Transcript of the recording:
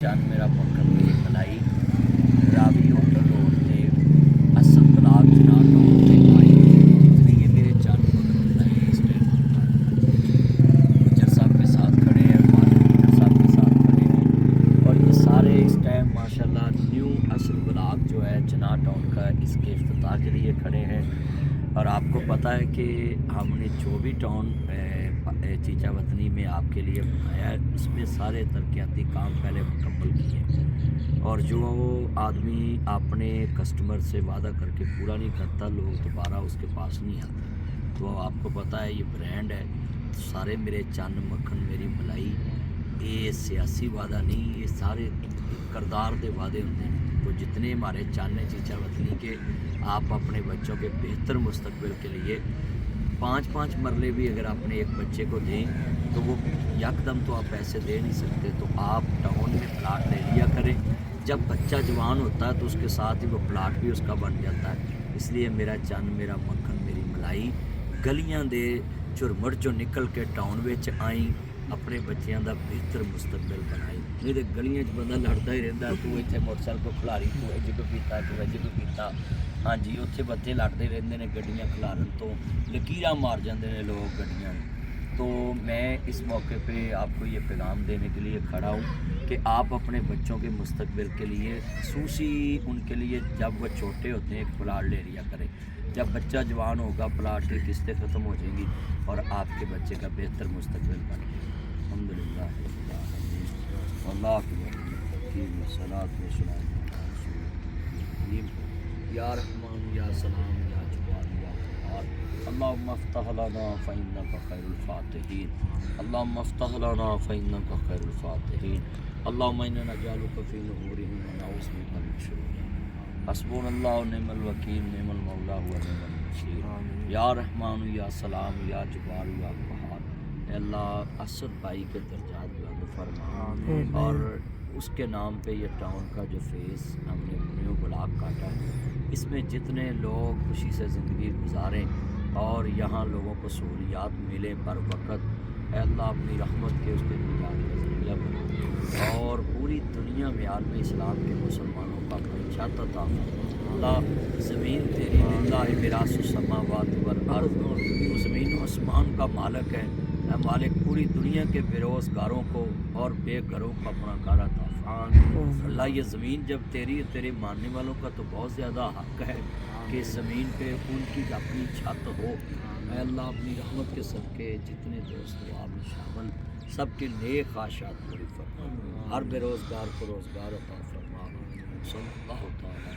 चंद मेरा मक्खन मेरी मलाई रावी होटल रोड पे असद तलाब जनाब रोड पे आई। जितने ये मेरे चंद मक्खन मलाई इस टाइम गुजर साहब के साथ खड़े हैं, मालिक गुजर साहब के साथ खड़े हैं और ये सारे इस टाइम माशाल्लाह न्यू असद ब्लॉक जो है जना टाउन का इसके इफ्तिताह के लिए खड़े हैं। और आपको पता है कि हमने जो भी टाउन चीचा वतनी में आपके लिए बनाया है उसमें सारे तरक्याती काम पहले मुकम्मल किए। और जो आदमी अपने कस्टमर से वादा करके पूरा नहीं करता, लोग दोबारा उसके पास नहीं आते। तो आपको पता है ये ब्रांड है, तो सारे मेरे चंद मक्खन मेरी मलाई ये सियासी वादा नहीं, ये सारे करदार दे वादे होते हैं। तो जितने हमारे चंद चीचा वतनी के आप अपने बच्चों के बेहतर मुस्तकबिल के लिए 5-5 मरले भी अगर अपने एक बच्चे को दें तो वो यकदम तो आप पैसे दे नहीं सकते। तो आप टाउन में प्लाट ले लिया करें, जब बच्चा जवान होता है तो उसके साथ ही वो प्लाट भी उसका बन जाता है। इसलिए मेरा चंद मेरा मक्खन मेरी मलाई गलियां दे झुरमुट चो निकल के टाउन में आई, अपने बच्चों का बेहतर मुस्तकबिल बनाई। नहीं तो गलियां बंदा लड़ता ही रहता, तू इतने मोटरसाइकिल को खिलारी, तू अज को पीता, तू अज को पीता। हाँ जी, उत्थे बच्चे लड़ते रहते हैं गड्डियां खिलारन तो, लकीरां मार जाते हैं लोग गड्डियां। तो मैं इस मौके पे आपको ये पैगाम देने के लिए खड़ा हूँ कि आप अपने बच्चों के मुस्तकबिल के लिए खसूसी उनके लिए जब वह छोटे होते हैं एक प्लाट ले लिया करें। जब बच्चा जवान होगा प्लाट की किस्तें ख़त्म हो जाएंगी और आपके बच्चे का बेहतर मुस्तकबिल बनेगा। अल्हम्दुलिल्लाह या रहमान या सलाम या जवाद या क़हार। अल्लाहुम्मा अफ़्तह लना फ़इन्नका खैरुल फ़ातिहीन। अल्लाहुम्मा अफ़्तह लना फ़इन्नका खैरुल फ़ातिहीन। अल्लाहुम्मा इन्ना नजअलुका फ़ी नुहूरिहिम व नऊज़ु बिका मिन शुरूरिहिम। हस्बुनल्लाहु व निअमल वकील निअमल मौला व निअमल नसीर। या रहमान या सलाम या जवाद या क़हार। अल्लाह असद भाई के दर्जात बुलंद फरमा और उसके नाम पे ये टाउन का जो फेस हमने न्यू ब्लॉक काटा है, इसमें जितने लोग खुशी से ज़िंदगी गुजारें और यहाँ लोगों को सहूलियात मिलें बर वक़्त, अल्लाह अपनी रहमत के उसके निजात का ज़रिया बने और पूरी दुनिया में आलम इस्लाम के मुसलमानों का छत अता फरमा। अल्लाह ज़मीन तेरी लिल्लाहि मिरासुस समावाति वल अर्ज़, तो ज़मीन और आसमान का मालिक है। मालिक पूरी दुनिया के बेरोज़गारों को और बेघरों को अपना घर अता फरमा। अल्लाह ये ज़मीन जब तेरे मानने वालों का तो बहुत ज़्यादा हक़ है कि ज़मीन पे उनकी अपनी छत हो। अल्लाह अपनी रहमत के सदके जितने दोस्त दुआ में शामिल सबके नेक ख्वाहिशात पूरी फरमा, हर बेरोज़गार को रोज़गार अता फरमा। सल्लल्लाहु तआला